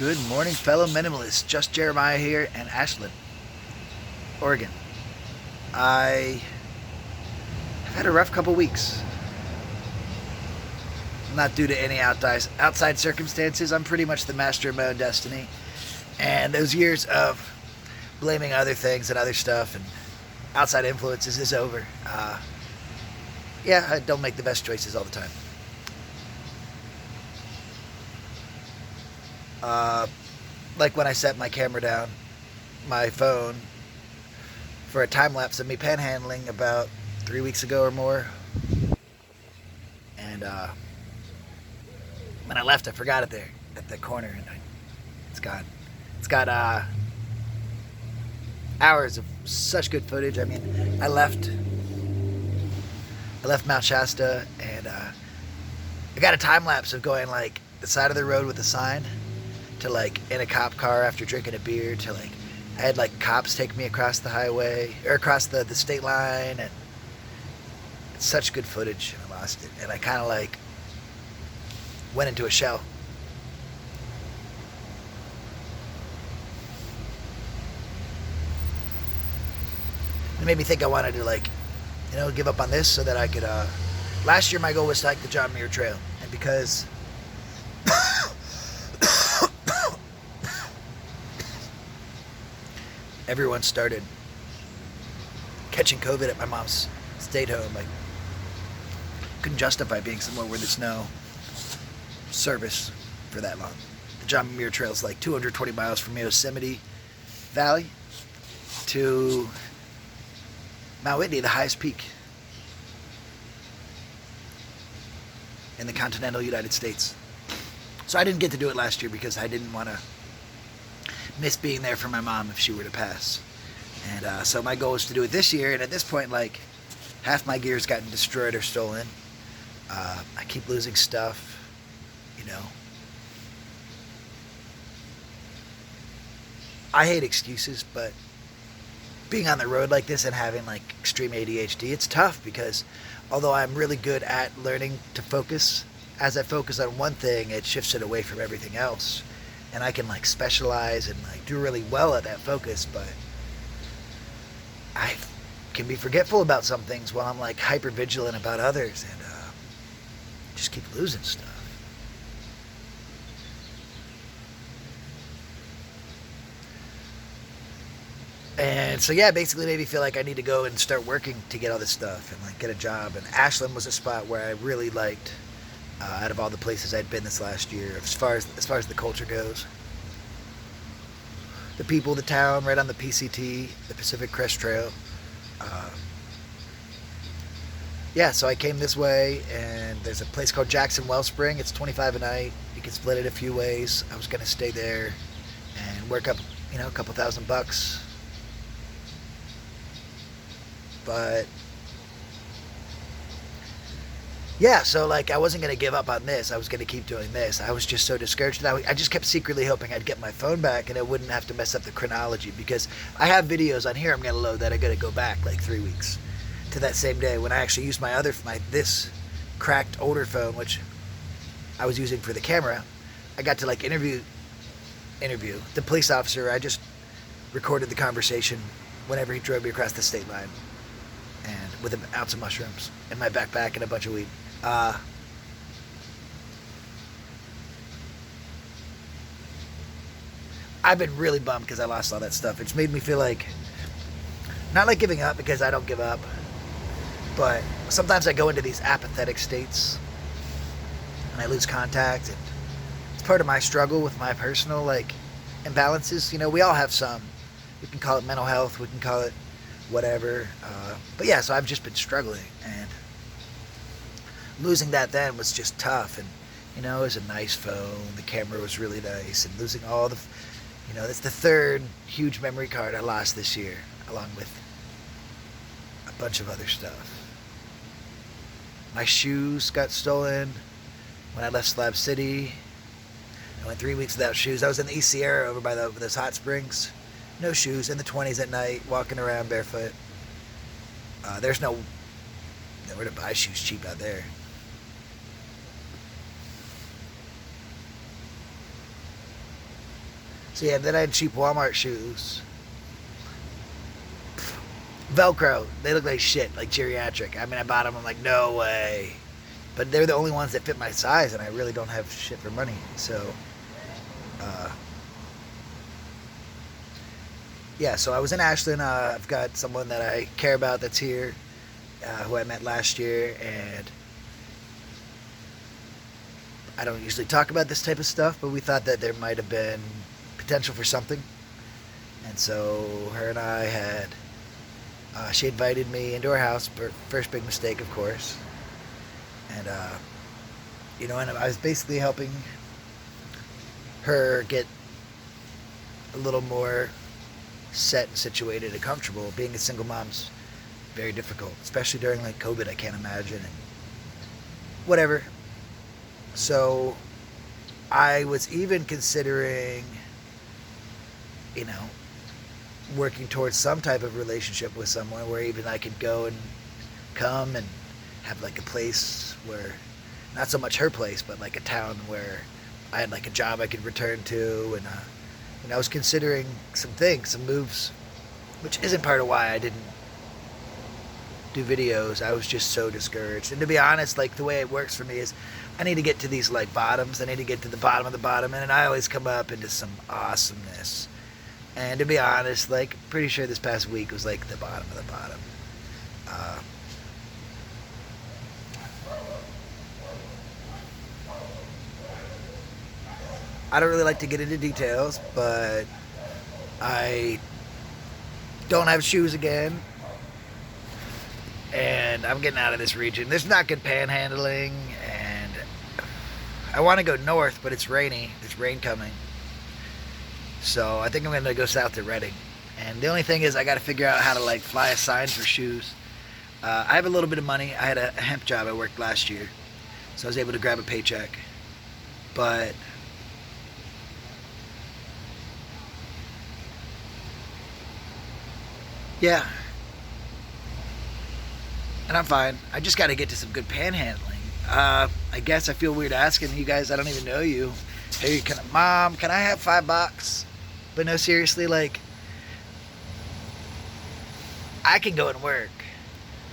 Good morning, fellow minimalists. Just Jeremiah here in Ashland, Oregon. I have had a rough couple weeks. Not due to any outside circumstances. I'm pretty much the master of my own destiny. And those years of blaming other things and other stuff and outside influences is over. I don't make the best choices all the time. Like when I set my camera down, my phone, for a time lapse of me panhandling about 3 weeks ago or more. And when I left, I forgot it there at the corner, and it's gone. It's got hours of such good footage. I mean, I left Mount Shasta, and I got a time lapse of going like the side of the road with a sign to like in a cop car after drinking a beer to like I had like cops take me across the highway or across the state line, and it's such good footage, and I lost it, and I kind of like went into a shell. It made me think I wanted to like give up on this so that I could last year my goal was to hike the John Muir Trail, and because everyone started catching COVID at my mom's stayed home, I couldn't justify being somewhere where there's no service for that long. The John Muir Trail is like 220 miles from Yosemite Valley to Mount Whitney, the highest peak in the continental United States. So I didn't get to do it last year because I didn't want to miss being there for my mom if she were to pass. And so my goal was to do it this year, and at this point, like, half my gear's gotten destroyed or stolen. I keep losing stuff, I hate excuses, but being on the road like this and having like extreme ADHD, it's tough because although I'm really good at learning to focus, as I focus on one thing, it shifts it away from everything else. And I can like specialize and like do really well at that focus, but I can be forgetful about some things while I'm like hyper vigilant about others, and just keep losing stuff. And so yeah, basically made me feel like I need to go and start working to get all this stuff and like get a job. And Ashland was a spot where I really liked, out of all the places I'd been this last year, as far as the culture goes. The people, the town, right on the PCT, the Pacific Crest Trail. So I came this way, and there's a place called Jackson Wellspring. It's $25 a night. You can split it a few ways. I was gonna stay there and work up, a couple $1,000. But yeah, so like I wasn't going to give up on this. I was going to keep doing this. I was just so discouraged that I just kept secretly hoping I'd get my phone back and it wouldn't have to mess up the chronology, because I have videos on here I'm going to load that are going to go back like 3 weeks to that same day when I actually used this cracked older phone, which I was using for the camera. I got to like interview the police officer. I just recorded the conversation whenever he drove me across the state line, and with an ounce of mushrooms in my backpack and a bunch of weed. I've been really bummed because I lost all that stuff. It's made me feel like, not like giving up, because I don't give up, but sometimes I go into these apathetic states and I lose contact, and it's part of my struggle with my personal like imbalances. We all have some. We can call it mental health, we can call it whatever. But yeah, so I've just been struggling, and losing that then was just tough. And it was a nice phone, the camera was really nice, and losing all the, that's the third huge memory card I lost this year, along with a bunch of other stuff. My shoes got stolen when I left Slab City. I went 3 weeks without shoes. I was in the East Sierra over by those hot springs. No shoes, in the 20s at night, walking around barefoot. There's nowhere to buy shoes cheap out there. So yeah, then I had cheap Walmart shoes. Velcro. They look like shit, like geriatric. I mean, I bought them. I'm like, no way. But they're the only ones that fit my size, and I really don't have shit for money. So, yeah. So I was in Ashland. I've got someone that I care about that's here, who I met last year, and I don't usually talk about this type of stuff, but we thought that there might have been potential for something. And so her and I had, she invited me into her house, first big mistake, of course. And, and I was basically helping her get a little more set and situated and comfortable. Being a single mom's very difficult, especially during like COVID, I can't imagine. And whatever. So I was even considering, working towards some type of relationship with someone where even I could go and come and have like a place where, not so much her place, but like a town where I had like a job I could return to. And I was considering some things, some moves, which isn't part of why I didn't do videos. I was just so discouraged. And to be honest, like the way it works for me is I need to get to these like bottoms. I need to get to the bottom of the bottom, and I always come up into some awesomeness. And to be honest, like pretty sure this past week was like the bottom of the bottom. I don't really like to get into details, but I don't have shoes again. And I'm getting out of this region. There's not good panhandling, and I want to go north, but it's rainy. There's rain coming. So I think I'm going to go south to Reading. And the only thing is I got to figure out how to like fly a sign for shoes. I have a little bit of money. I had a hemp job I worked last year, so I was able to grab a paycheck. But yeah, and I'm fine. I just got to get to some good panhandling. I guess I feel weird asking you guys. I don't even know you. Hey, Mom, can I have $5? But no, seriously, like, I can go and work,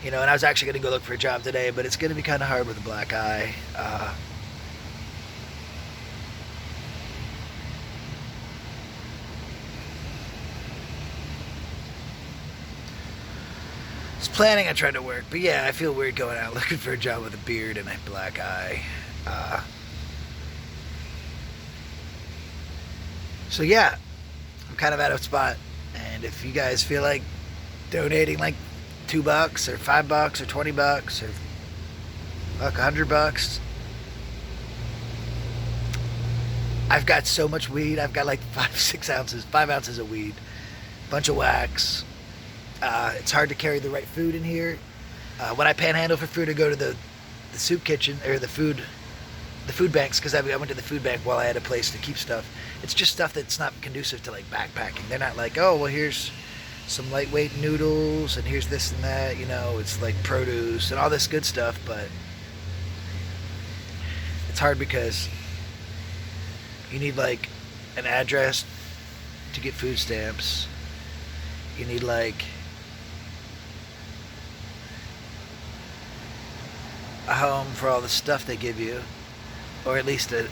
and I was actually going to go look for a job today, but it's going to be kind of hard with a black eye. I was planning on trying to work, but yeah, I feel weird going out looking for a job with a beard and a black eye. So yeah, I'm kind of out of spot, and if you guys feel like donating like $2 or $5 or $20 or like $100, I've got so much weed. I've got like 5 ounces of weed, bunch of wax. It's hard to carry the right food in here. When I panhandle for food, I go to the soup kitchen or the food banks, because I went to the food bank while I had a place to keep stuff. It's just stuff that's not conducive to like backpacking. They're not like, oh, well, here's some lightweight noodles and here's this and that. It's like produce and all this good stuff, but it's hard because you need like an address to get food stamps. You need like a home for all the stuff they give you, or at least a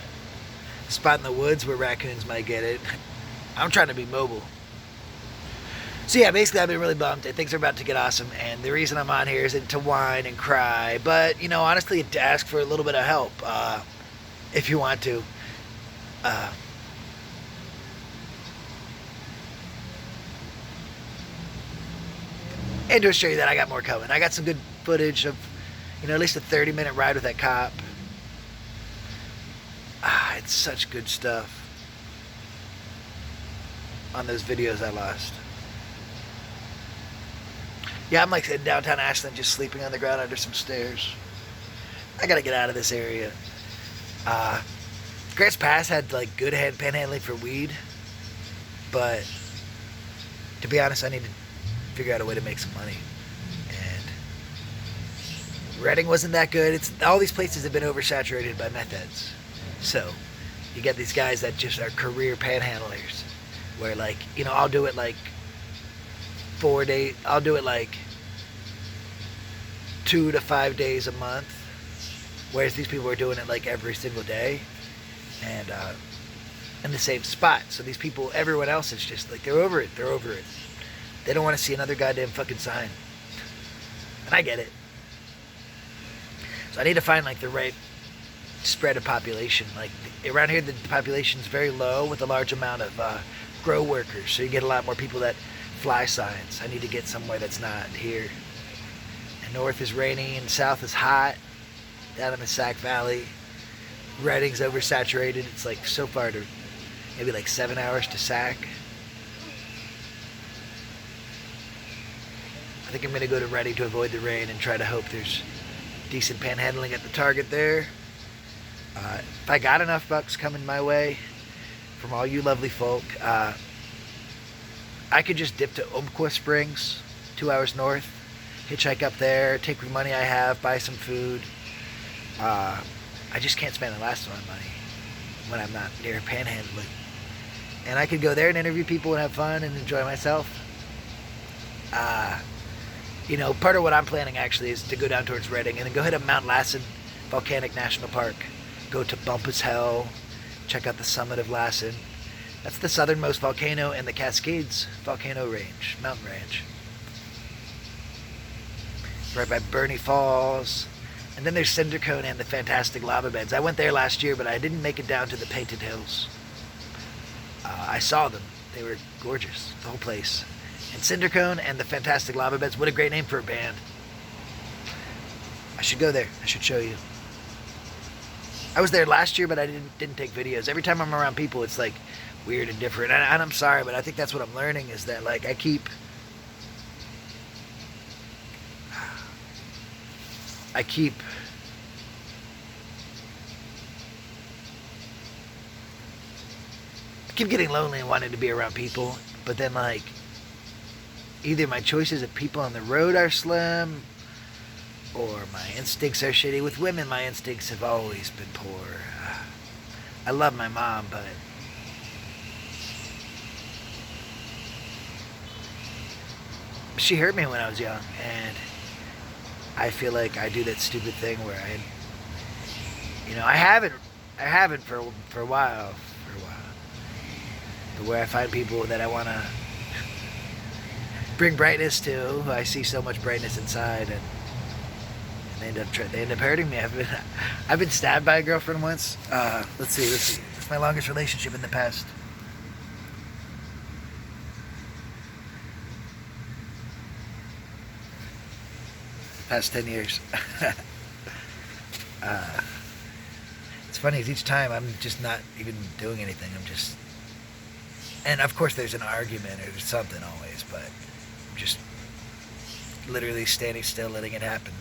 spot in the woods where raccoons might get it. I'm trying to be mobile. So yeah, basically I've been really bummed, and things are about to get awesome, and the reason I'm on here isn't to whine and cry, but honestly, to ask for a little bit of help, if you want to. And to assure you that I got more coming. I got some good footage of, at least a 30-minute ride with that cop. It's such good stuff on those videos I lost. Yeah, I'm like in downtown Ashland, just sleeping on the ground under some stairs. I gotta get out of this area. Grants Pass had like good panhandling for weed, but to be honest, I need to figure out a way to make some money. And Reading wasn't that good. All these places have been oversaturated by meth heads. So you get these guys that just are career panhandlers, where like, you know, I'll do it like 4 days. I'll do it like 2 to 5 days a month, whereas these people are doing it like every single day, and in the same spot. So these people, everyone else is just like, they're over it. They're over it. They don't want to see another goddamn fucking sign. And I get it. So I need to find like the right spread of population. Like around here, the population's very low with a large amount of grow workers. So you get a lot more people that fly signs. I need to get somewhere that's not here. And north is rainy and south is hot. Down in the Sac Valley, Redding's oversaturated. It's like so far to maybe like 7 hours to Sac. I think I'm going to go to Reading to avoid the rain and try to hope there's decent panhandling at the Target there. If I got enough bucks coming my way from all you lovely folk, I could just dip to Umpqua Springs, 2 hours north, hitchhike up there, take the money I have, buy some food. I just can't spend the last of my money when I'm not near panhandling. And I could go there and interview people and have fun and enjoy myself. You know, part of what I'm planning actually is to go down towards Redding and then go hit up Mount Lassen Volcanic National Park. Go to Bump as Hell, check out the summit of Lassen. That's the southernmost volcano in the Cascades volcano range, mountain range. Right by Burney Falls. And then there's Cinder Cone and the fantastic lava beds. I went there last year, but I didn't make it down to the Painted Hills. I saw them. They were gorgeous, the whole place. And Cinder Cone and the fantastic lava beds. What a great name for a band. I should go there. I should show you. I was there last year, but I didn't take videos. Every time I'm around people, it's like weird and different. And I'm sorry, but I think that's what I'm learning is that like I keep getting lonely and wanting to be around people, but then like either my choices of people on the road are slim or my instincts are shitty. With women, my instincts have always been poor. I love my mom, but she hurt me when I was young, and I feel like I do that stupid thing where I haven't for a while, but where I find people that I want to bring brightness to, who I see so much brightness inside, and they end up hurting me. I've been stabbed by a girlfriend once. Let's see. It's my longest relationship in the past. Past 10 years. It's funny, each time I'm just not even doing anything. And of course there's an argument or something always, but I'm just literally standing still, letting it happen.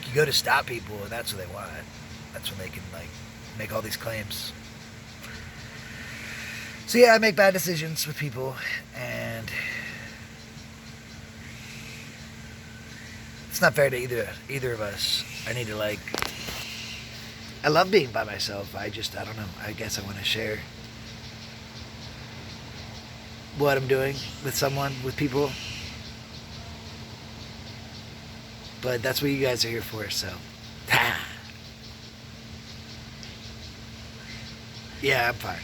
You go to stop people, and that's what they want. That's when they can like make all these claims. So yeah, I make bad decisions with people, and it's not fair to either of us. I love being by myself. I don't know. I guess I want to share what I'm doing with people. But that's what you guys are here for, so. Yeah, I'm fine.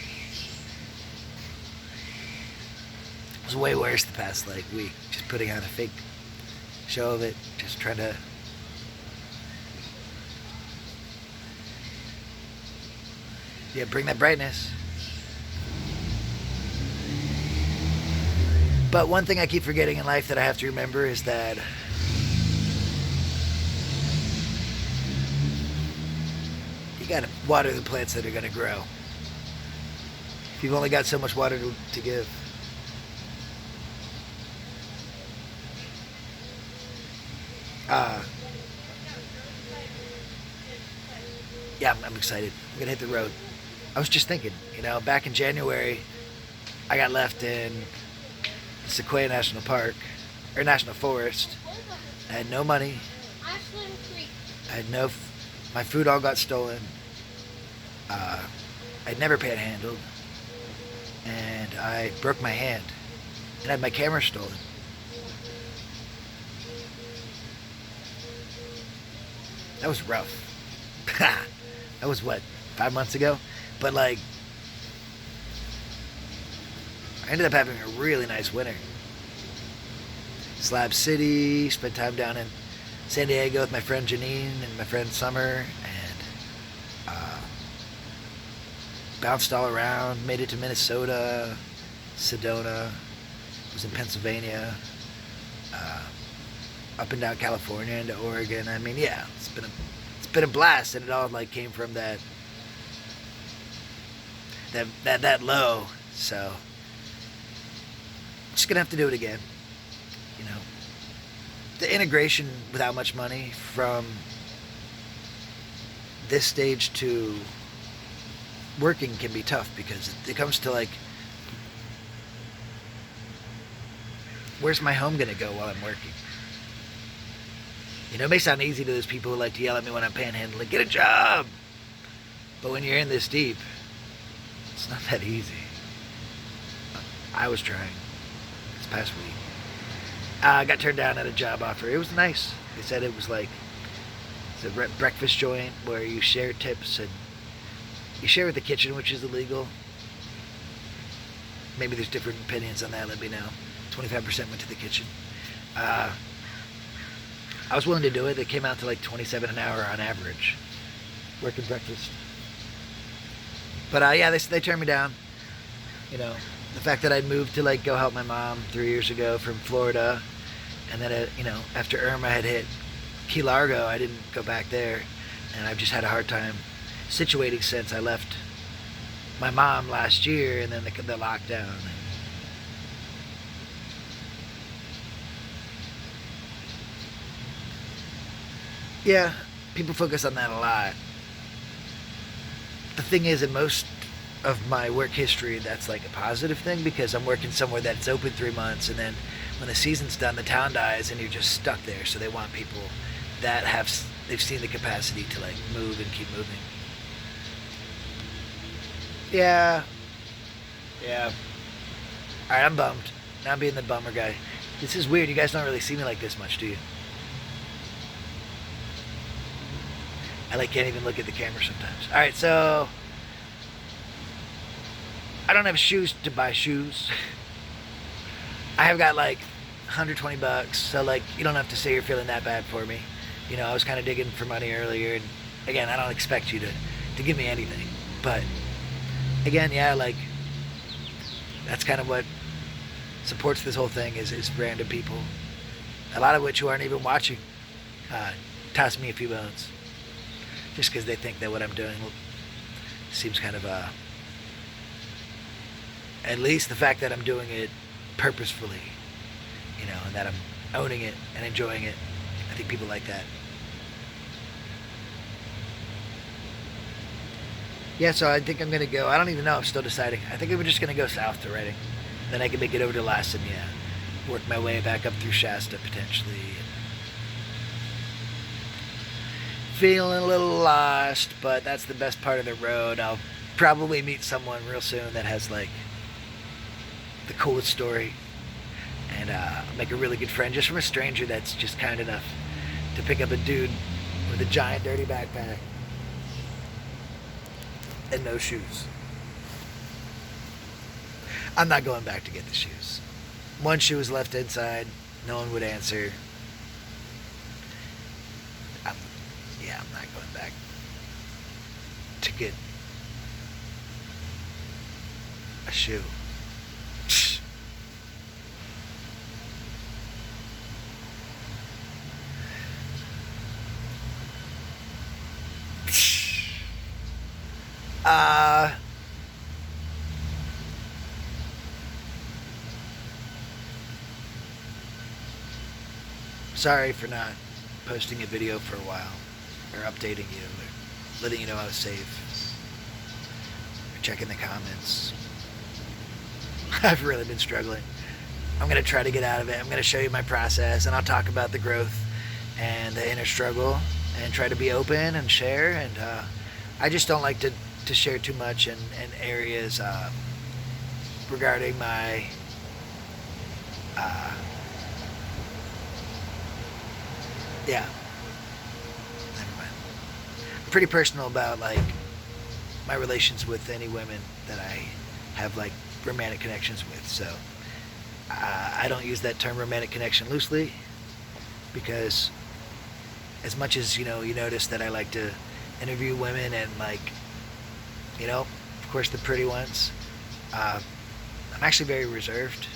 It was way worse the past week. Just putting on a fake show of it. Just trying to bring that brightness. But one thing I keep forgetting in life that I have to remember is that you gotta water the plants that are gonna grow. You've only got so much water to give. Yeah, I'm excited. I'm gonna hit the road. I was just thinking, back in January, I got left in Sequoia National Park, or National Forest. I had no money. Ashland Creek. I had my food all got stolen. I'd never panhandled. and I broke my hand and had my camera stolen. That was rough. That was what, 5 months ago? But like, I ended up having a really nice winter. Slab City, spent time down in San Diego with my friend Janine and my friend Summer, and bounced all around, made it to Minnesota, Sedona, was in Pennsylvania, up and down California into Oregon. I mean, yeah, it's been a blast, and it all like came from that low. So just gonna have to do it again. You know, the integration without much money from this stage to working can be tough, because it comes to like, where's my home gonna go while I'm working? You know, it may sound easy to those people who like to yell at me when I'm panhandling, get a job. But when you're in this deep, it's not that easy. I was trying this past week. I got turned down at a job offer. It was nice. They said it was like, it's a breakfast joint where you share tips, and you share with the kitchen, which is illegal. Maybe there's different opinions on that, let me know. 25% went to the kitchen. I was willing to do it. It came out to like $27 an hour on average, working breakfast. But yeah, they turned me down. You know, the fact that I'd moved to like go help my mom 3 years ago from Florida, and then you know, after Irma had hit Key Largo, I didn't go back there, and I've just had a hard time situating since I left my mom last year, and then the lockdown. Yeah, people focus on that a lot. The thing is, in most of my work history, that's like a positive thing, because I'm working somewhere that's open 3 months, and then when the season's done, the town dies, and you're just stuck there. So they want people that they've seen the capacity to like move and keep moving. Yeah. Alright, I'm bummed. Now I'm being the bummer guy. This is weird. You guys don't really see me like this much, do you? I like can't even look at the camera sometimes. Alright, so I don't have shoes to buy shoes. I have got like $120, so like you don't have to say you're feeling that bad for me. You know, I was kind of digging for money earlier, and again, I don't expect you to give me anything. But again, yeah, like that's kind of what supports this whole thing is random people, a lot of which who aren't even watching, toss me a few bones just because they think that what I'm doing seems kind of at least the fact that I'm doing it purposefully, you know, and that I'm owning it and enjoying it. I think people like that. Yeah, so I think I'm going to go. I don't even know. I'm still deciding. I think we're just going to go south to Redding. Then I can make it over to Lassen, yeah. Work my way back up through Shasta, potentially. Feeling a little lost, but that's the best part of the road. I'll probably meet someone real soon that has, like, the coolest story. And make a really good friend just from a stranger that's just kind enough to pick up a dude with a giant dirty backpack and no shoes. I'm not going back to get the shoes. One shoe was left inside. No one would answer. I'm not going back to get a shoe. Sorry for not posting a video for a while, or updating you, or letting you know I was safe, or checking the comments. I've really been struggling. I'm going to try to get out of it. I'm going to show you my process, and I'll talk about the growth and the inner struggle, and try to be open and share. And I just don't like to share too much in areas regarding my yeah, never mind. I'm pretty personal about like my relations with any women that I have like romantic connections with. So I don't use that term romantic connection loosely, because as much as you notice that I like to interview women and like, of course the pretty ones, I'm actually very reserved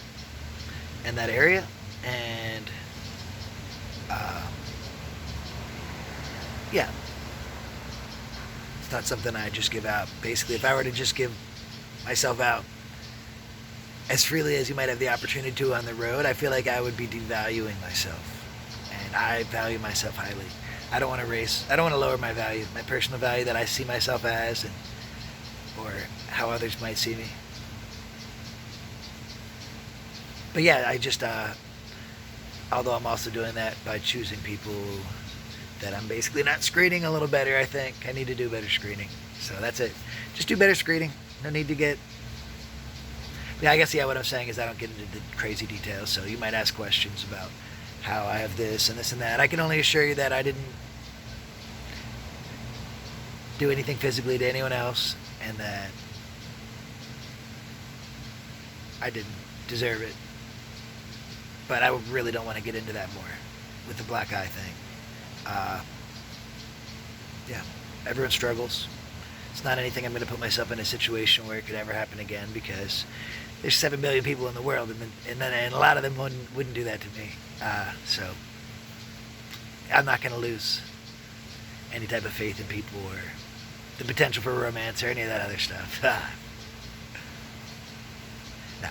in that area, and yeah, it's not something I just give out. Basically, if I were to just give myself out as freely as you might have the opportunity to on the road, I feel like I would be devaluing myself. And I value myself highly. I don't want to lower my value, my personal value that I see myself as, or how others might see me. But yeah, I just, although I'm also doing that by choosing people that I'm basically not screening a little better, I think. I need to do better screening. So that's it. Just do better screening. No need to get... Yeah, I guess, what I'm saying is I don't get into the crazy details, so you might ask questions about how I have this and that. I can only assure you that I didn't do anything physically to anyone else, and that I didn't deserve it. But I really don't want to get into that more with the black eye thing. Yeah, everyone struggles. It's not anything I'm going to put myself in a situation where it could ever happen again, because there's 7 billion people in the world, and a lot of them wouldn't do that to me. So I'm not going to lose any type of faith in people or the potential for romance or any of that other stuff. No,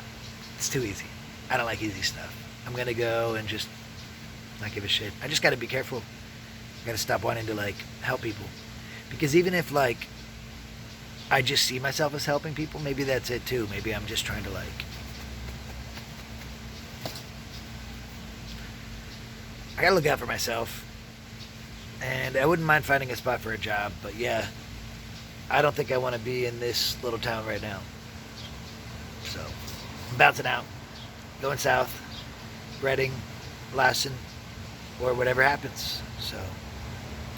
it's too easy. I don't like easy stuff. I'm going to go and just not give a shit. I just got to be careful. I got to stop wanting to like help people, because even if like I just see myself as helping people, maybe that's it too. Maybe I'm just trying to like, I gotta look out for myself, and I wouldn't mind finding a spot for a job, but yeah, I don't think I want to be in this little town right now. So I'm bouncing out, going south, Reading, Lassen, or whatever happens. So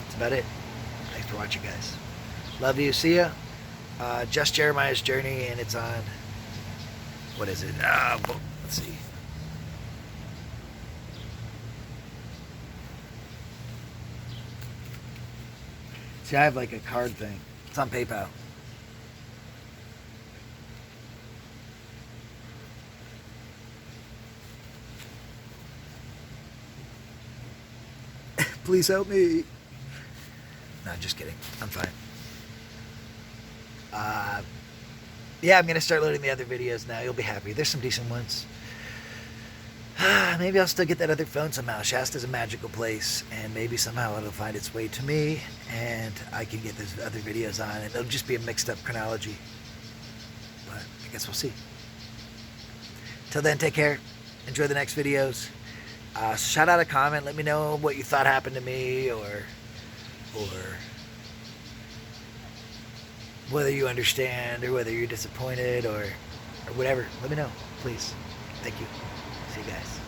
that's about it. Thanks for watching, guys. Love you. See ya. Just Jeremiah's Journey, and it's on, what is it? Let's see. See, I have like a card thing. It's on PayPal. Please help me. No, just kidding. I'm fine. Yeah, I'm going to start loading the other videos now. You'll be happy. There's some decent ones. Maybe I'll still get that other phone somehow. Shasta's a magical place, and maybe somehow it'll find its way to me, and I can get those other videos on, and it'll just be a mixed up chronology. But I guess we'll see. Till then, take care. Enjoy the next videos. Shout out a comment. Let me know what you thought happened to me, or whether you understand, or whether you're disappointed, or whatever. Let me know, please. Thank you. See you guys.